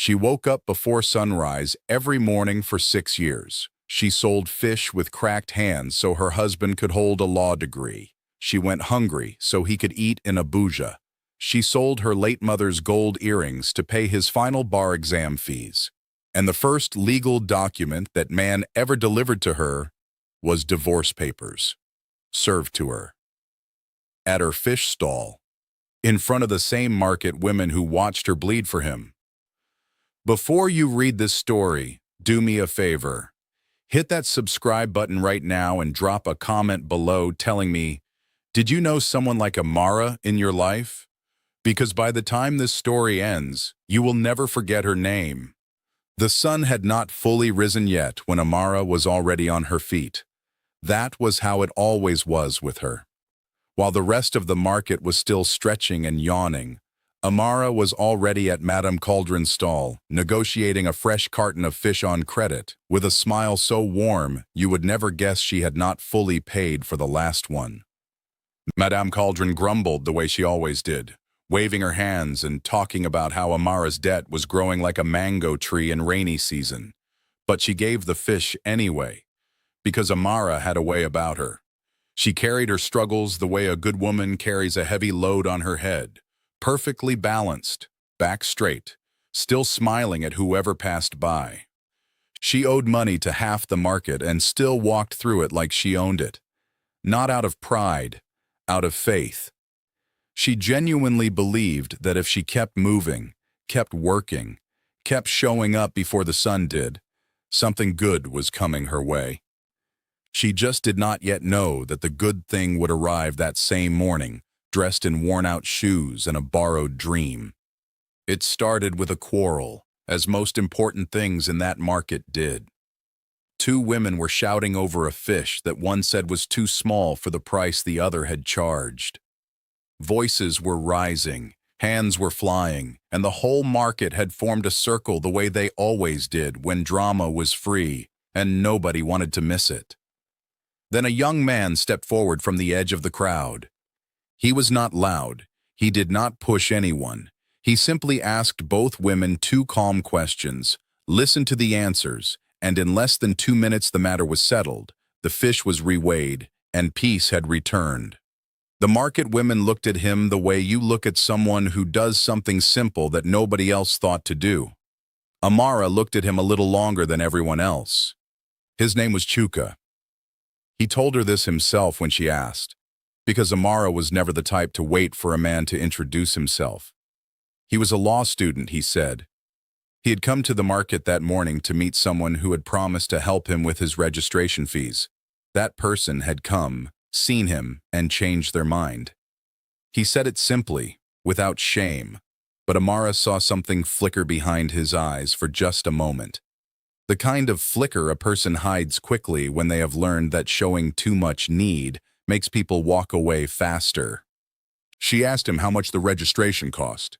She woke up before sunrise every morning for 6 years. She sold fish with cracked hands so her husband could hold a law degree. She went hungry so he could eat in Abuja. She sold her late mother's gold earrings to pay his final bar exam fees. And the first legal document that man ever delivered to her was divorce papers, served to her at her fish stall, in front of the same market women who watched her bleed for him. Before you read this story, do me a favor. Hit that subscribe button right now and drop a comment below telling me, did you know someone like Amara in your life? Because by the time this story ends, you will never forget her name. The sun had not fully risen yet when Amara was already on her feet. That was how it always was with her. While the rest of the market was still stretching and yawning, Amara was already at Madame Cauldron's stall, negotiating a fresh carton of fish on credit, with a smile so warm you would never guess she had not fully paid for the last one. Madame Cauldron grumbled the way she always did, waving her hands and talking about how Amara's debt was growing like a mango tree in rainy season. But she gave the fish anyway, because Amara had a way about her. She carried her struggles the way a good woman carries a heavy load on her head, perfectly balanced, back straight, still smiling at whoever passed by. She owed money to half the market and still walked through it like she owned it. Not out of pride, out of faith. She genuinely believed that if she kept moving, kept working, kept showing up before the sun did, something good was coming her way. She just did not yet know that the good thing would arrive that same morning, dressed in worn-out shoes and a borrowed dream. It started with a quarrel, as most important things in that market did. Two women were shouting over a fish that one said was too small for the price the other had charged. Voices were rising, hands were flying, and the whole market had formed a circle the way they always did when drama was free, and nobody wanted to miss it. Then a young man stepped forward from the edge of the crowd. He was not loud. He did not push anyone. He simply asked both women two calm questions, listened to the answers, and in less than 2 minutes the matter was settled. The fish was reweighed, and peace had returned. The market women looked at him the way you look at someone who does something simple that nobody else thought to do. Amara looked at him a little longer than everyone else. His name was Chuka. He told her this himself when she asked, because Amara was never the type to wait for a man to introduce himself. He was a law student, he said. He had come to the market that morning to meet someone who had promised to help him with his registration fees. That person had come, seen him, and changed their mind. He said it simply, without shame, but Amara saw something flicker behind his eyes for just a moment. The kind of flicker a person hides quickly when they have learned that showing too much need makes people walk away faster. She asked him how much the registration cost.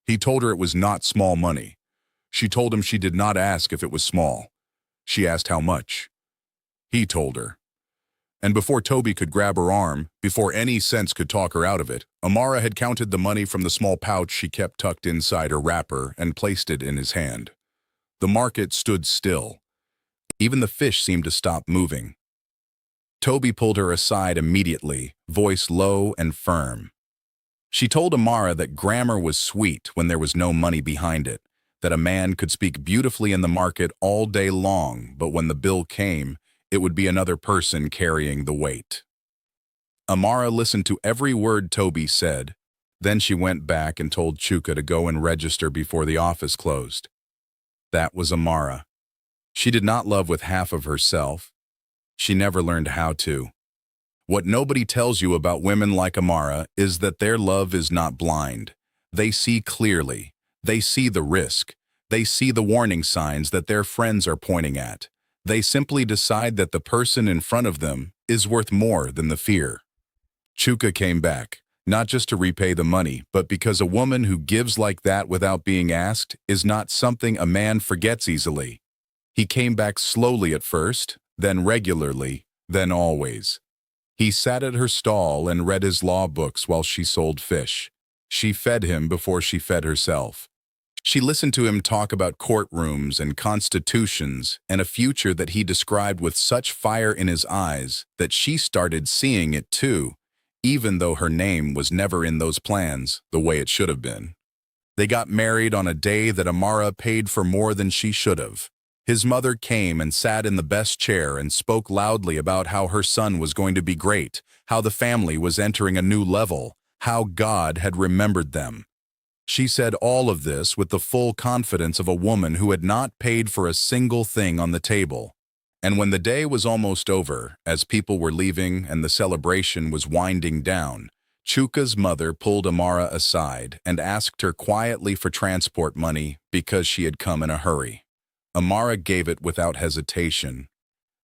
He told her it was not small money. She told him she did not ask if it was small. She asked how much. He told her. And before Toby could grab her arm, before any sense could talk her out of it, Amara had counted the money from the small pouch she kept tucked inside her wrapper and placed it in his hand. The market stood still. Even the fish seemed to stop moving. Toby pulled her aside immediately, voice low and firm. She told Amara that grammar was sweet when there was no money behind it, that a man could speak beautifully in the market all day long, but when the bill came, it would be another person carrying the weight. Amara listened to every word Toby said. Then she went back and told Chuka to go and register before the office closed. That was Amara. She did not love with half of herself. She never learned how to. What nobody tells you about women like Amara is that their love is not blind. They see clearly. They see the risk. They see the warning signs that their friends are pointing at. They simply decide that the person in front of them is worth more than the fear. Chuka came back, not just to repay the money, but because a woman who gives like that without being asked is not something a man forgets easily. He came back slowly at first, then regularly, then always. He sat at her stall and read his law books while she sold fish. She fed him before she fed herself. She listened to him talk about courtrooms and constitutions and a future that he described with such fire in his eyes that she started seeing it too, even though her name was never in those plans the way it should have been. They got married on a day that Amara paid for more than she should have. His mother came and sat in the best chair and spoke loudly about how her son was going to be great, how the family was entering a new level, how God had remembered them. She said all of this with the full confidence of a woman who had not paid for a single thing on the table. And when the day was almost over, as people were leaving and the celebration was winding down, Chuka's mother pulled Amara aside and asked her quietly for transport money because she had come in a hurry. Amara gave it without hesitation.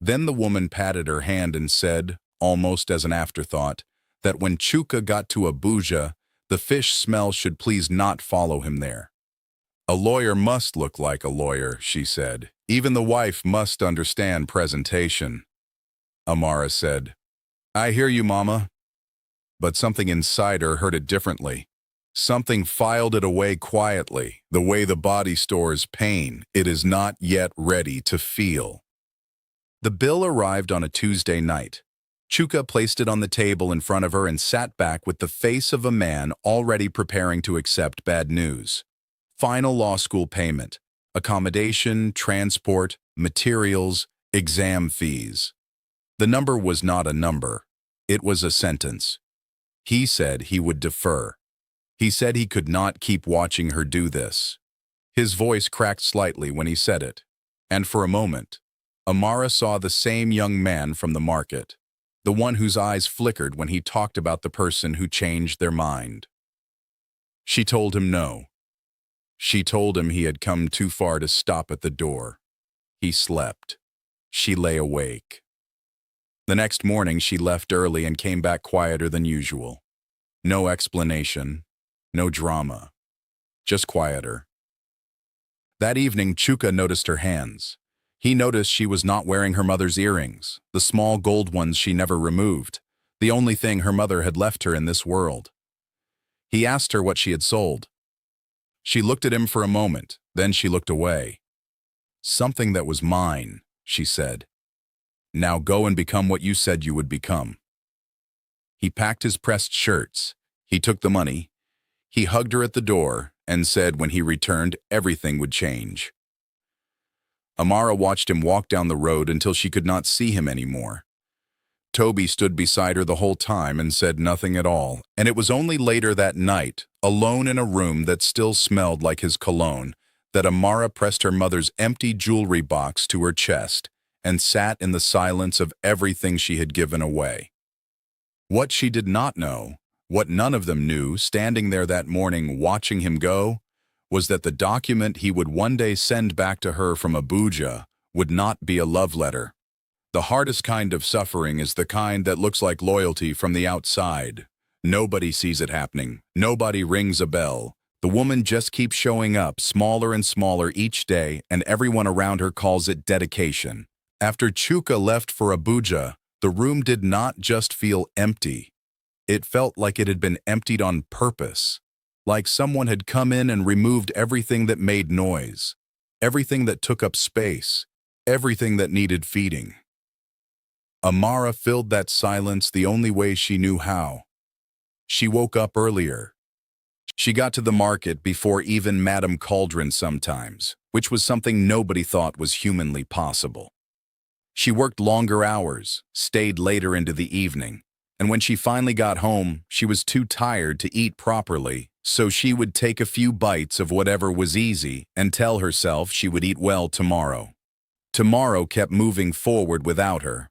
Then the woman patted her hand and said, almost as an afterthought, that when Chuka got to Abuja, the fish smell should please not follow him there. A lawyer must look like a lawyer, she said. Even the wife must understand presentation. Amara said, I hear you, Mama. But something inside her heard it differently. Something filed it away quietly, the way the body stores pain it is not yet ready to feel. The bill arrived on a Tuesday night. Chuka placed it on the table in front of her and sat back with the face of a man already preparing to accept bad news. Final law school payment, accommodation, transport, materials, exam fees. The number was not a number. It was a sentence. He said he would defer. He said he could not keep watching her do this. His voice cracked slightly when he said it, and for a moment, Amara saw the same young man from the market, the one whose eyes flickered when he talked about the person who changed their mind. She told him no. She told him he had come too far to stop at the door. He slept. She lay awake. The next morning she left early and came back quieter than usual. No explanation, no drama, just quieter. That evening Chuka noticed her hands. He noticed she was not wearing her mother's earrings, the small gold ones she never removed, the only thing her mother had left her in this world. He asked her what she had sold. She looked at him for a moment, then she looked away. Something that was mine, she said. Now go and become what you said you would become. He packed his pressed shirts. He took the money. He hugged her at the door and said when he returned everything would change. Amara watched him walk down the road until she could not see him anymore. Toby stood beside her the whole time and said nothing at all, and it was only later that night, alone in a room that still smelled like his cologne, that Amara pressed her mother's empty jewelry box to her chest and sat in the silence of everything she had given away. What she did not know, what none of them knew, standing there that morning watching him go, was that the document he would one day send back to her from Abuja would not be a love letter. The hardest kind of suffering is the kind that looks like loyalty from the outside. Nobody sees it happening. Nobody rings a bell. The woman just keeps showing up, smaller and smaller each day, and everyone around her calls it dedication. After Chuka left for Abuja, the room did not just feel empty. It felt like it had been emptied on purpose. Like someone had come in and removed everything that made noise, everything that took up space, everything that needed feeding. Amara filled that silence the only way she knew how. She woke up earlier. She got to the market before even Madame Cauldron sometimes, which was something nobody thought was humanly possible. She worked longer hours, stayed later into the evening, and when she finally got home, she was too tired to eat properly, so she would take a few bites of whatever was easy and tell herself she would eat well tomorrow. Tomorrow kept moving forward without her.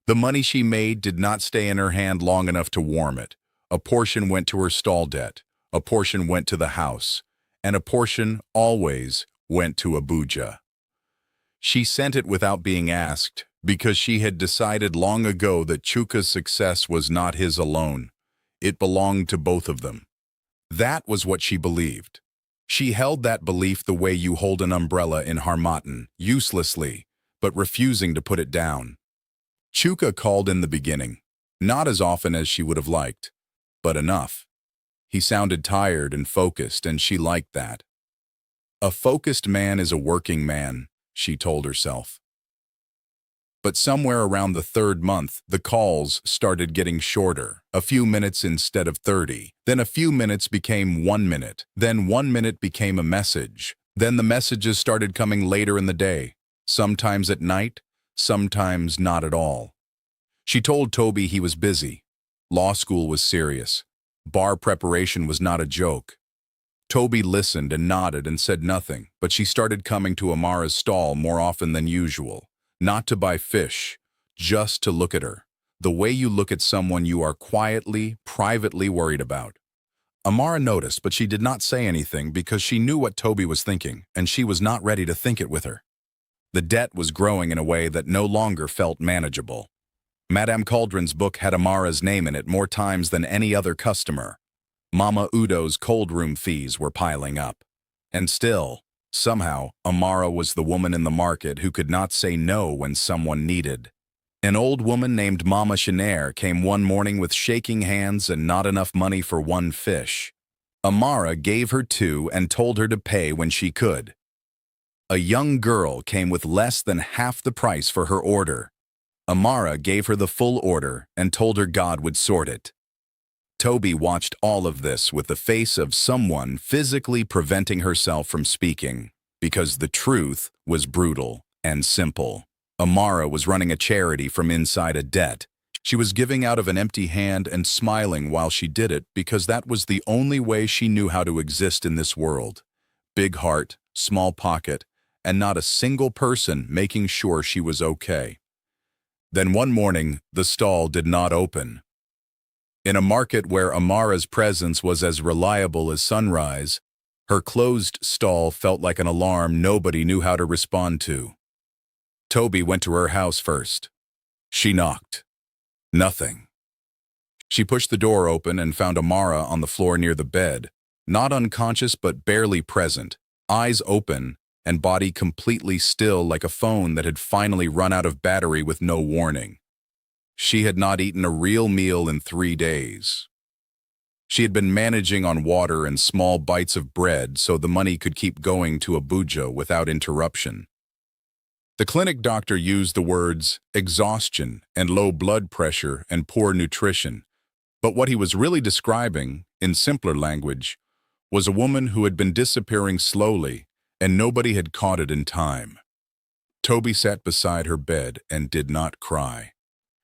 The money she made did not stay in her hand long enough to warm it. A portion went to her stall debt, a portion went to the house, and a portion always went to Abuja. She sent it without being asked, because she had decided long ago that Chuka's success was not his alone. It belonged to both of them. That was what she believed. She held that belief the way you hold an umbrella in Harmattan, uselessly, but refusing to put it down. Chuka called in the beginning, not as often as she would have liked, but enough. He sounded tired and focused, and she liked that. A focused man is a working man, she told herself. But somewhere around the third month, the calls started getting shorter, a few minutes instead of 30. Then a few minutes became 1 minute. Then 1 minute became a message. Then the messages started coming later in the day, sometimes at night, sometimes not at all. She told Toby he was busy. Law school was serious. Bar preparation was not a joke. Toby listened and nodded and said nothing, but she started coming to Amara's stall more often than usual. Not to buy fish, just to look at her. The way you look at someone you are quietly, privately worried about. Amara noticed, but she did not say anything because she knew what Toby was thinking, and she was not ready to think it with her. The debt was growing in a way that no longer felt manageable. Madame Cauldron's book had Amara's name in it more times than any other customer. Mama Udo's cold room fees were piling up. And still, somehow, Amara was the woman in the market who could not say no when someone needed. An old woman named Mama Chenair came one morning with shaking hands and not enough money for one fish. Amara gave her 2 and told her to pay when she could. A young girl came with less than half the price for her order. Amara gave her the full order and told her God would sort it. Toby watched all of this with the face of someone physically preventing herself from speaking, because the truth was brutal and simple. Amara was running a charity from inside a debt. She was giving out of an empty hand and smiling while she did it because that was the only way she knew how to exist in this world. Big heart, small pocket, and not a single person making sure she was okay. Then one morning, the stall did not open. In a market where Amara's presence was as reliable as sunrise, her closed stall felt like an alarm nobody knew how to respond to. Toby went to her house first. She knocked. Nothing. She pushed the door open and found Amara on the floor near the bed, not unconscious but barely present, eyes open and body completely still like a phone that had finally run out of battery with no warning. She had not eaten a real meal in 3 days. She had been managing on water and small bites of bread so the money could keep going to Abuja without interruption. The clinic doctor used the words exhaustion and low blood pressure and poor nutrition, but what he was really describing, in simpler language, was a woman who had been disappearing slowly and nobody had caught it in time. Toby sat beside her bed and did not cry.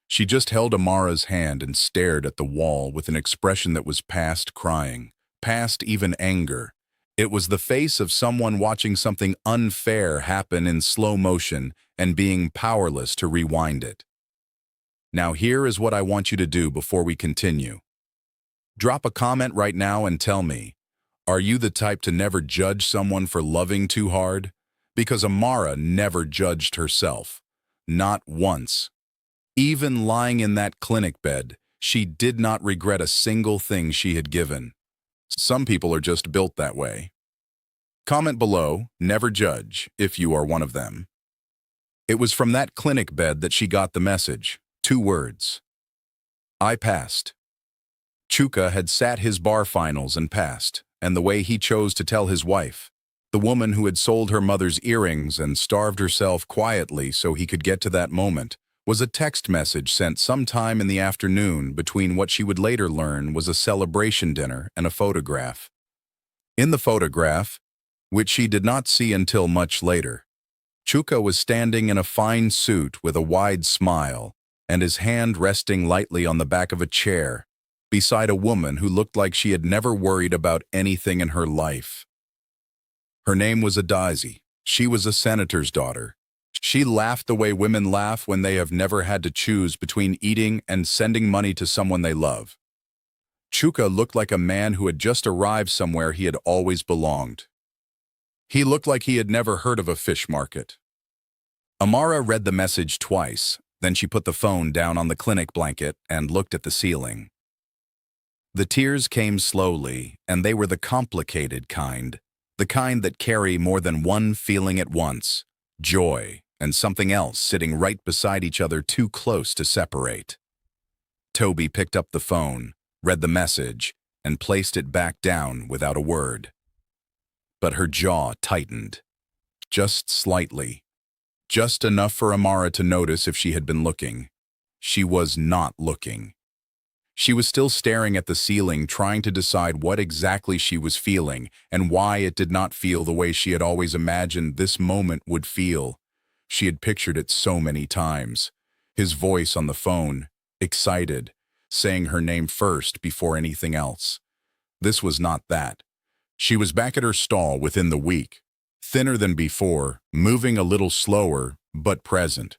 She just held Amara's hand and stared at the wall with an expression that was past crying, past even anger. It was the face of someone watching something unfair happen in slow motion and being powerless to rewind it. Now here is what I want you to do before we continue. Drop a comment right now and tell me, are you the type to never judge someone for loving too hard? Because Amara never judged herself. Not once. Even lying in that clinic bed, she did not regret a single thing she had given. Some people are just built that way. Comment below, never judge, if you are one of them. It was from that clinic bed that she got the message. 2 words. I passed. Chuka had sat his bar finals and passed, and the way he chose to tell his wife, the woman who had sold her mother's earrings and starved herself quietly so he could get to that moment, was a text message sent sometime in the afternoon between what she would later learn was a celebration dinner and a photograph. In the photograph, which she did not see until much later, Chuka was standing in a fine suit with a wide smile and his hand resting lightly on the back of a chair, beside a woman who looked like she had never worried about anything in her life. Her name was Adazi. She was a senator's daughter. She laughed the way women laugh when they have never had to choose between eating and sending money to someone they love. Chuka looked like a man who had just arrived somewhere he had always belonged. He looked like he had never heard of a fish market. Amara read the message twice, then she put the phone down on the clinic blanket and looked at the ceiling. The tears came slowly, and they were the complicated kind, the kind that carry more than one feeling at once, joy, and something else sitting right beside each other too close to separate. Toby picked up the phone, read the message, and placed it back down without a word. but her jaw tightened. Just slightly. Just enough for Amara to notice if she had been looking. She was not looking. She was still staring at the ceiling, trying to decide what exactly she was feeling and why it did not feel the way she had always imagined this moment would feel. She had pictured it so many times. His voice on the phone, excited, saying her name first before anything else. This was not that. She was back at her stall within the week, thinner than before, moving a little slower, but present.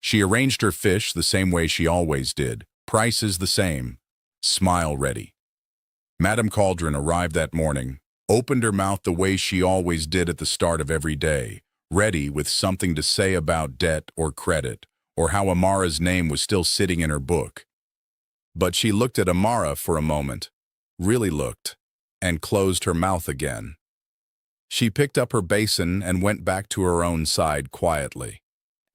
She arranged her fish the same way she always did, prices the same, smile ready. Madame Cauldron arrived that morning, opened her mouth the way she always did at the start of every day, ready with something to say about debt or credit, or how Amara's name was still sitting in her book. But she looked at Amara for a moment, really looked, and closed her mouth again. She picked up her basin and went back to her own side quietly.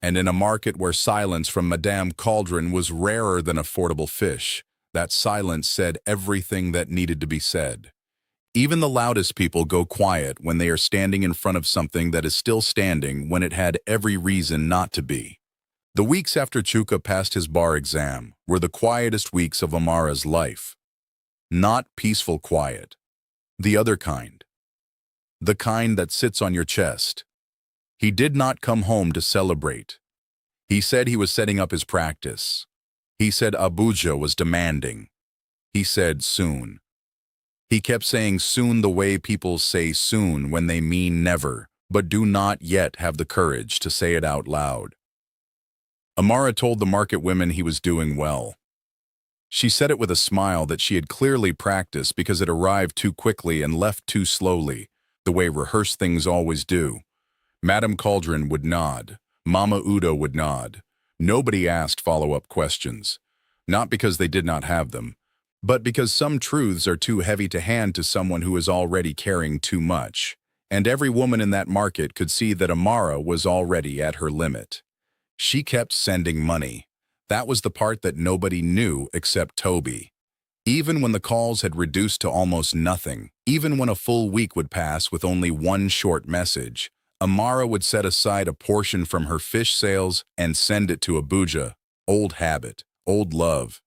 And in a market where silence from Madame Cauldron was rarer than affordable fish, that silence said everything that needed to be said. Even the loudest people go quiet when they are standing in front of something that is still standing when it had every reason not to be. The weeks after Chuka passed his bar exam were the quietest weeks of Amara's life. Not peaceful quiet. The other kind. The kind that sits on your chest. He did not come home to celebrate. He said he was setting up his practice. He said Abuja was demanding. He said soon. He kept saying soon the way people say soon when they mean never, but do not yet have the courage to say it out loud. Amara told the market women he was doing well. She said it with a smile that she had clearly practiced because it arrived too quickly and left too slowly, the way rehearsed things always do. Madame Cauldron would nod. Mama Udo would nod. Nobody asked follow-up questions. Not because they did not have them, but because some truths are too heavy to hand to someone who is already carrying too much. And every woman in that market could see that Amara was already at her limit. She kept sending money. That was the part that nobody knew except Toby. Even when the calls had reduced to almost nothing, even when a full week would pass with only one short message, Amara would set aside a portion from her fish sales and send it to Abuja. Old habit, old love.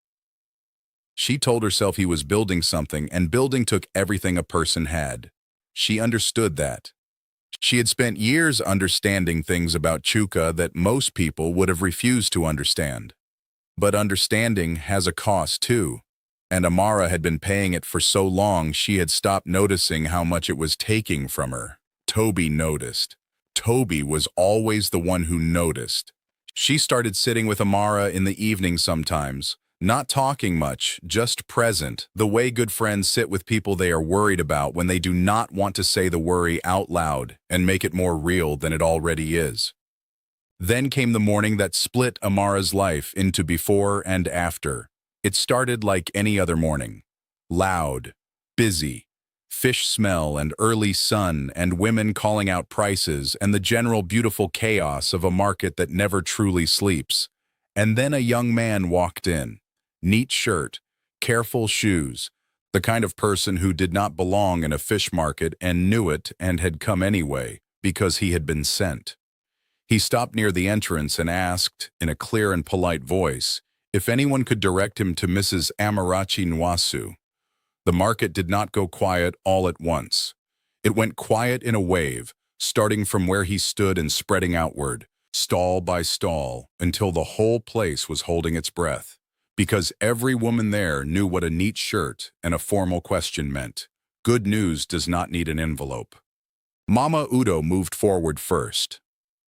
She told herself he was building something, and building took everything a person had. She understood that. She had spent years understanding things about Chuka that most people would have refused to understand. But understanding has a cost too, and Amara had been paying it for so long she had stopped noticing how much it was taking from her. Toby noticed. Toby was always the one who noticed. She started sitting with Amara in the evening sometimes, not talking much, just present, the way good friends sit with people they are worried about when they do not want to say the worry out loud and make it more real than it already is. Then came the morning that split Amara's life into before and after. It started like any other morning. Loud, busy, fish smell and early sun and women calling out prices and the general beautiful chaos of a market that never truly sleeps. And then a young man walked in. Neat shirt, careful shoes, the kind of person who did not belong in a fish market and knew it and had come anyway because he had been sent. He stopped near the entrance and asked, in a clear and polite voice, if anyone could direct him to Mrs. Amarachi Nwasu. The market did not go quiet all at once. It went quiet in a wave, starting from where he stood and spreading outward, stall by stall, until the whole place was holding its breath. Because every woman there knew what a neat shirt and a formal question meant. Good news does not need an envelope. Mama Udo moved forward first.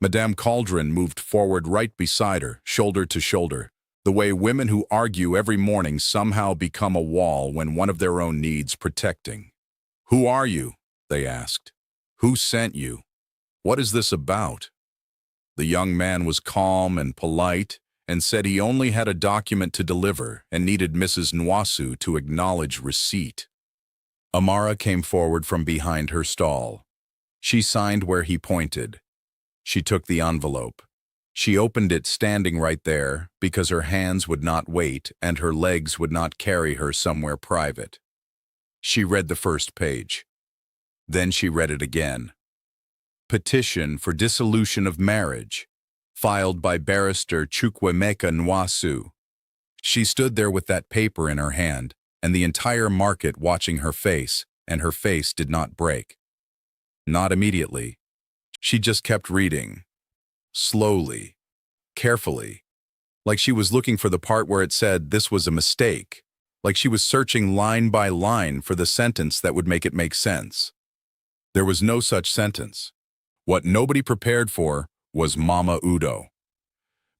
Madame Cauldron moved forward right beside her, shoulder to shoulder, the way women who argue every morning somehow become a wall when one of their own needs protecting. "Who are you?" they asked. "Who sent you? What is this about?" The young man was calm and polite and said he only had a document to deliver and needed Mrs. Nwasu to acknowledge receipt. Amara came forward from behind her stall. She signed where he pointed. She took the envelope. She opened it standing right there because her hands would not wait and her legs would not carry her somewhere private. She read the first page. Then she read it again. Petition for dissolution of marriage, filed by barrister Chuka. She stood there with that paper in her hand, and the entire market watching her face, and her face did not break. Not immediately. She just kept reading. Slowly. Carefully. Like she was looking for the part where it said this was a mistake. Like she was searching line by line for the sentence that would make it make sense. There was no such sentence. What nobody prepared for was Mama Udo.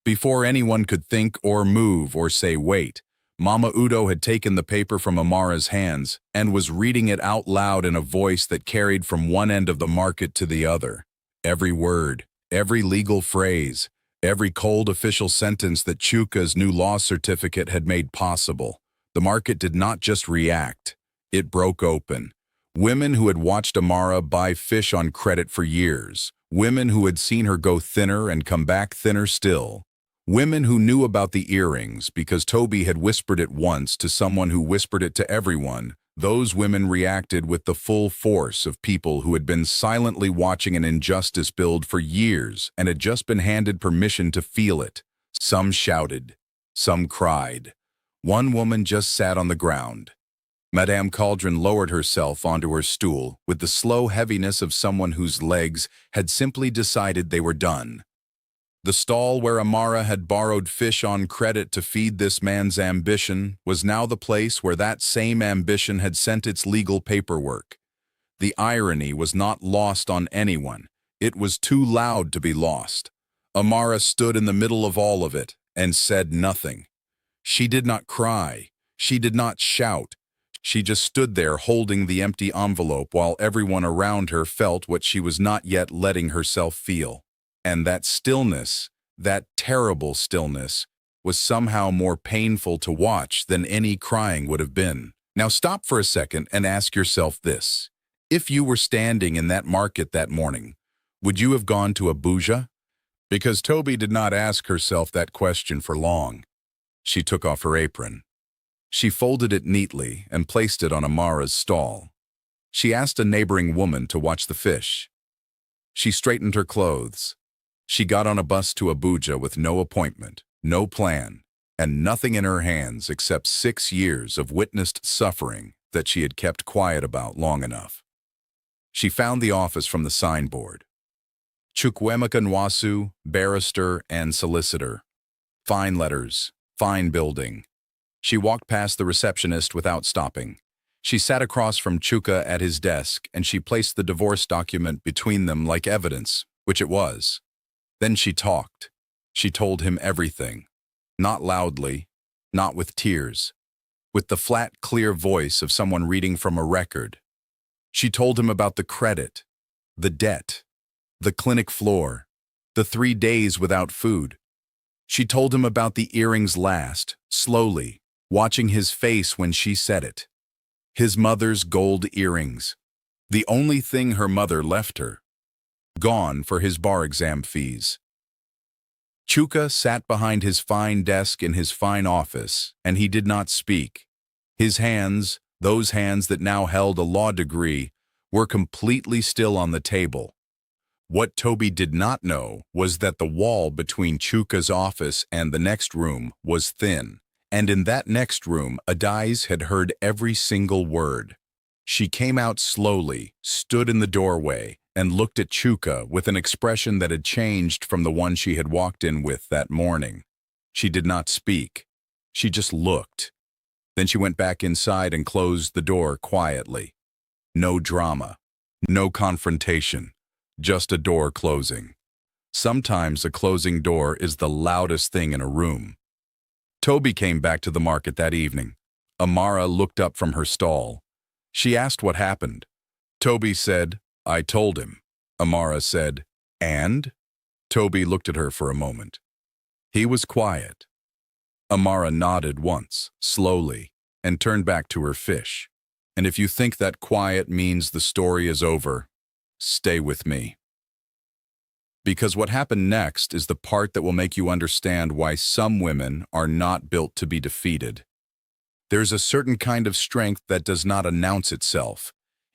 Before anyone could think or move or say wait, Mama Udo had taken the paper from Amara's hands and was reading it out loud in a voice that carried from one end of the market to the other. Every word, every legal phrase, every cold official sentence that Chuka's new law certificate had made possible. The market did not just react, it broke open. Women who had watched Amara buy fish on credit for years, women who had seen her go thinner and come back thinner still, women who knew about the earrings because Toby had whispered it once to someone who whispered it to everyone. Those women reacted with the full force of people who had been silently watching an injustice build for years and had just been handed permission to feel it. Some shouted, some cried. One woman just sat on the ground. Madame Cauldron lowered herself onto her stool with the slow heaviness of someone whose legs had simply decided they were done. The stall where Amara had borrowed fish on credit to feed this man's ambition was now the place where that same ambition had sent its legal paperwork. The irony was not lost on anyone. It was too loud to be lost. Amara stood in the middle of all of it and said nothing. She did not cry. She did not shout. She just stood there holding the empty envelope while everyone around her felt what she was not yet letting herself feel. And that stillness, that terrible stillness, was somehow more painful to watch than any crying would have been. Now stop for a second and ask yourself this. If you were standing in that market that morning, would you have gone to Abuja? Because Toby did not ask herself that question for long. She took off her apron. She folded it neatly and placed it on Amara's stall. She asked a neighboring woman to watch the fish. She straightened her clothes. She got on a bus to Abuja with no appointment, no plan, and nothing in her hands except 6 years of witnessed suffering that she had kept quiet about long enough. She found the office from the signboard. Chuka, barrister and solicitor. Fine letters, fine building. She walked past the receptionist without stopping. She sat across from Chuka at his desk and she placed the divorce document between them like evidence, which it was. Then she talked. She told him everything. Not loudly, not with tears, with the flat, clear voice of someone reading from a record. She told him about the credit, the debt, the clinic floor, the 3 days without food. She told him about the earrings last, slowly, watching his face when she said it. His mother's gold earrings. The only thing her mother left her. Gone for his bar exam fees. Chuka sat behind his fine desk in his fine office, and he did not speak. His hands, those hands that now held a law degree, were completely still on the table. What Toby did not know was that the wall between Chuka's office and the next room was thin, and in that next room, Adais had heard every single word. She came out slowly, stood in the doorway, and looked at Chuka with an expression that had changed from the one she had walked in with that morning. She did not speak. She just looked. Then she went back inside and closed the door quietly. No drama. No confrontation. Just a door closing. Sometimes a closing door is the loudest thing in a room. Toby came back to the market that evening. Amara looked up from her stall. She asked what happened. Toby said, "I told him." Amara said, "And?" Toby looked at her for a moment. He was quiet. Amara nodded once, slowly, and turned back to her fish. And if you think that quiet means the story is over, stay with me. Because what happened next is the part that will make you understand why some women are not built to be defeated. There's a certain kind of strength that does not announce itself.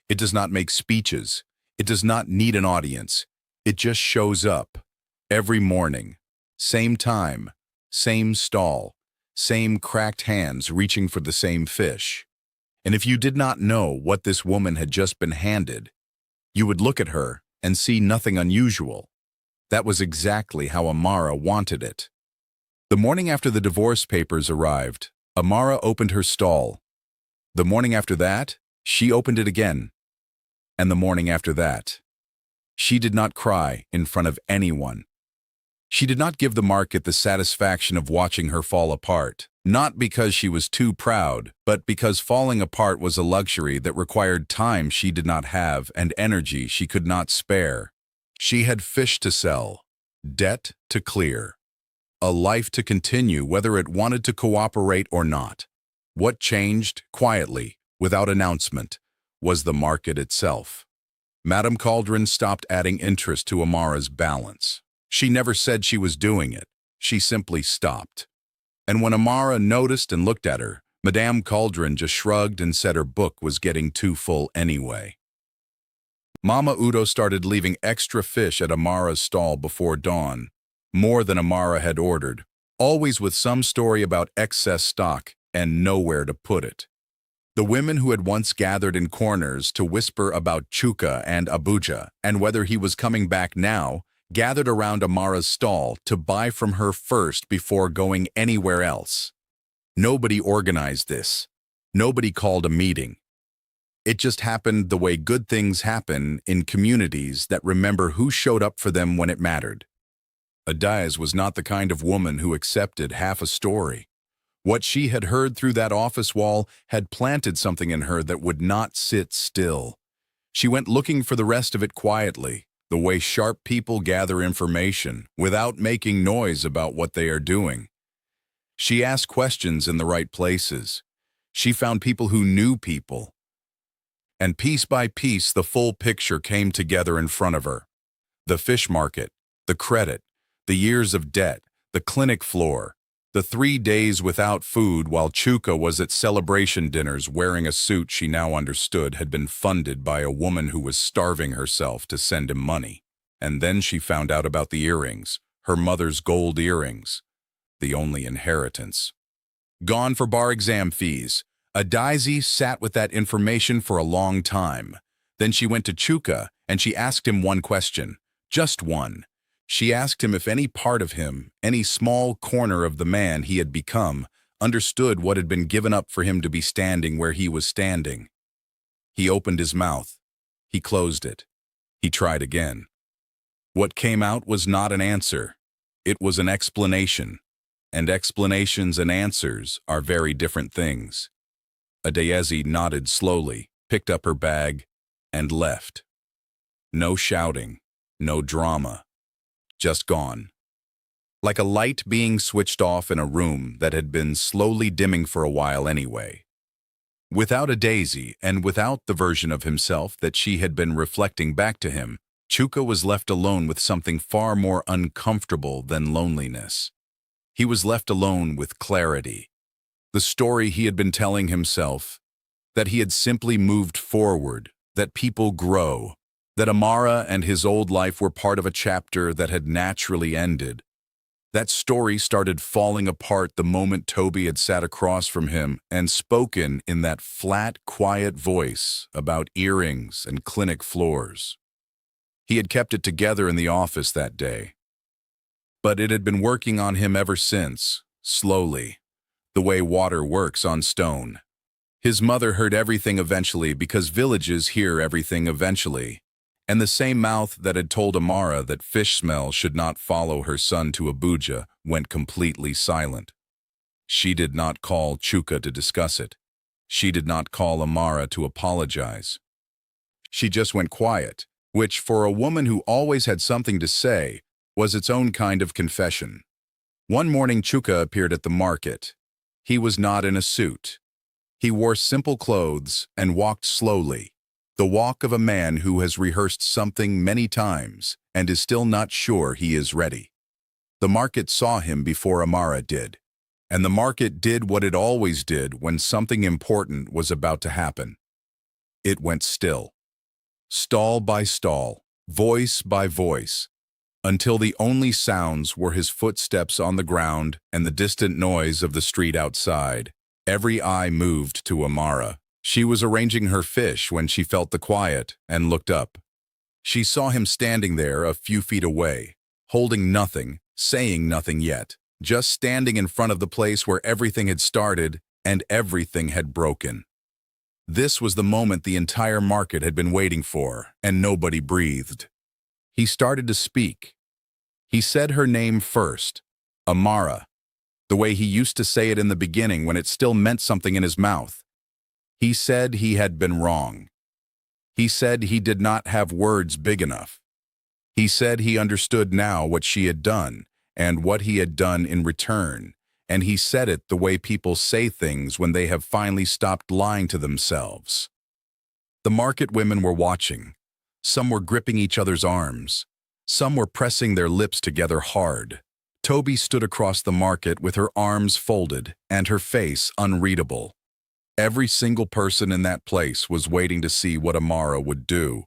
It does not make speeches. It does not need an audience. It just shows up. Every morning. Same time. Same stall. Same cracked hands reaching for the same fish. And if you did not know what this woman had just been handed, you would look at her and see nothing unusual. That was exactly how Amara wanted it. The morning after the divorce papers arrived, Amara opened her stall. The morning after that, she opened it again. And the morning after that, she did not cry in front of anyone. She did not give the market the satisfaction of watching her fall apart, not because she was too proud, but because falling apart was a luxury that required time she did not have and energy she could not spare. She had fish to sell, debt to clear, a life to continue whether it wanted to cooperate or not. What changed, quietly, without announcement, was the market itself. Madame Cauldron stopped adding interest to Amara's balance. She never said she was doing it. She simply stopped. And when Amara noticed and looked at her, Madame Cauldron just shrugged and said her book was getting too full anyway. Mama Udo started leaving extra fish at Amara's stall before dawn, more than Amara had ordered, always with some story about excess stock and nowhere to put it. The women who had once gathered in corners to whisper about Chuka and Abuja and whether he was coming back now, gathered around Amara's stall to buy from her first before going anywhere else. Nobody organized this. Nobody called a meeting. It just happened the way good things happen in communities that remember who showed up for them when it mattered. Adias was not the kind of woman who accepted half a story. What she had heard through that office wall had planted something in her that would not sit still. She went looking for the rest of it quietly, the way sharp people gather information without making noise about what they are doing. She asked questions in the right places. She found people who knew people. And piece by piece, the full picture came together in front of her. The fish market, the credit, the years of debt, the clinic floor, the 3 days without food while Chuka was at celebration dinners wearing a suit she now understood had been funded by a woman who was starving herself to send him money. And then she found out about the earrings, her mother's gold earrings, the only inheritance. Gone for bar exam fees. Adizi sat with that information for a long time. Then she went to Chuka and she asked him one question, just one. She asked him if any part of him, any small corner of the man he had become, understood what had been given up for him to be standing where he was standing. He opened his mouth. He closed it. He tried again. What came out was not an answer. It was an explanation. And explanations and answers are very different things. Adeyezi nodded slowly, picked up her bag, and left. No shouting, no drama. Just gone. Like a light being switched off in a room that had been slowly dimming for a while anyway. Without Adeyezi and without the version of himself that she had been reflecting back to him, Chuka was left alone with something far more uncomfortable than loneliness. He was left alone with clarity. The story he had been telling himself, that he had simply moved forward, that people grow, that Amara and his old life were part of a chapter that had naturally ended. That story started falling apart the moment Toby had sat across from him and spoken in that flat, quiet voice about earrings and clinic floors. He had kept it together in the office that day. But it had been working on him ever since, slowly, the way water works on stone. His mother heard everything eventually because villages hear everything eventually. And the same mouth that had told Amara that fish smell should not follow her son to Abuja went completely silent. She did not call Chuka to discuss it. She did not call Amara to apologize. She just went quiet, which for a woman who always had something to say was its own kind of confession. One morning Chuka appeared at the market. He was not in a suit. He wore simple clothes and walked slowly. The walk of a man who has rehearsed something many times and is still not sure he is ready. The market saw him before Amara did, and the market did what it always did when something important was about to happen. It went still. stall by stall, voice by voice, until the only sounds were his footsteps on the ground and the distant noise of the street outside. Every eye moved to Amara. She was arranging her fish when she felt the quiet and looked up. She saw him standing there a few feet away, holding nothing, saying nothing yet, just standing in front of the place where everything had started and everything had broken. This was the moment the entire market had been waiting for, and nobody breathed. He started to speak. He said her name first, Amara, the way he used to say it in the beginning when it still meant something in his mouth. He said he had been wrong. He said he did not have words big enough. He said he understood now what she had done and what he had done in return, and he said it the way people say things when they have finally stopped lying to themselves. The market women were watching. Some were gripping each other's arms. Some were pressing their lips together hard. Toby stood across the market with her arms folded and her face unreadable. Every single person in that place was waiting to see what Amara would do,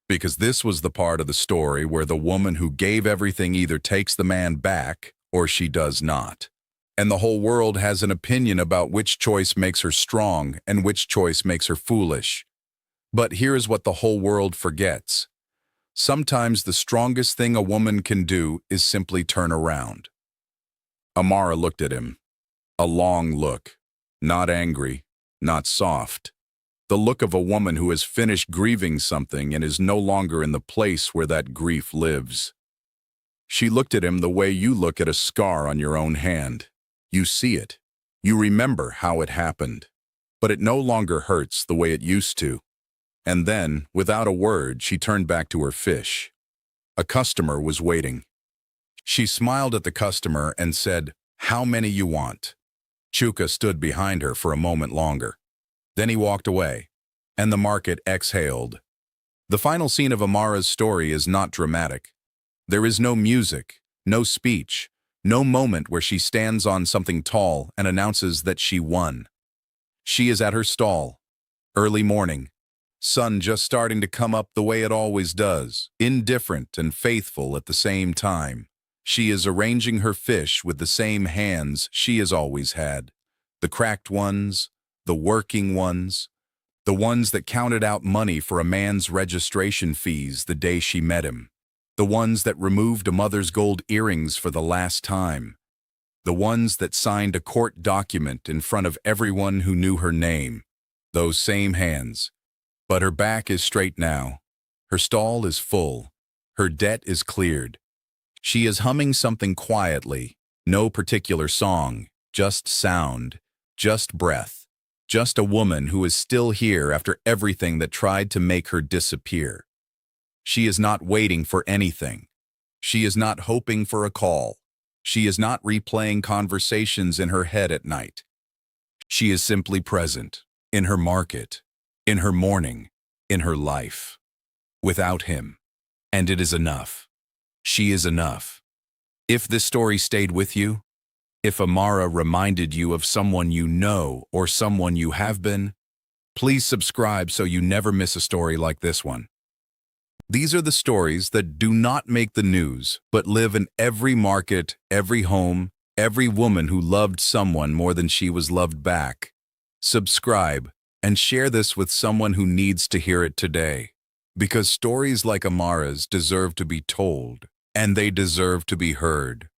because this was the part of the story where the woman who gave everything either takes the man back or she does not. And the whole world has an opinion about which choice makes her strong and which choice makes her foolish. But here is what the whole world forgets. Sometimes the strongest thing a woman can do is simply turn around. Amara looked at him. A long look, not angry, not soft. The look of a woman who has finished grieving something and is no longer in the place where that grief lives. She looked at him the way you look at a scar on your own hand. You see it. You remember how it happened. But it no longer hurts the way it used to. And then, without a word, she turned back to her fish. A customer was waiting. She smiled at the customer and said, "How many you want?" Chuka stood behind her for a moment longer. Then he walked away, and the market exhaled. The final scene of Amara's story is not dramatic. There is no music, no speech, no moment where she stands on something tall and announces that she won. She is at her stall. Early morning. Sun just starting to come up the way it always does, indifferent and faithful at the same time. She is arranging her fish with the same hands she has always had. The cracked ones, the working ones, the ones that counted out money for a man's registration fees the day she met him. The ones that removed a mother's gold earrings for the last time. The ones that signed a court document in front of everyone who knew her name. Those same hands. But her back is straight now. Her stall is full. Her debt is cleared. She is humming something quietly, no particular song, just sound, just breath, just a woman who is still here after everything that tried to make her disappear. She is not waiting for anything. She is not hoping for a call. She is not replaying conversations in her head at night. She is simply present, in her market, in her morning, in her life, without him. And it is enough. She is enough. If this story stayed with you, if Amara reminded you of someone you know or someone you have been, please subscribe so you never miss a story like this one. These are the stories that do not make the news, but live in every market, every home, every woman who loved someone more than she was loved back. Subscribe and share this with someone who needs to hear it today. Because stories like Amara's deserve to be told, and they deserve to be heard.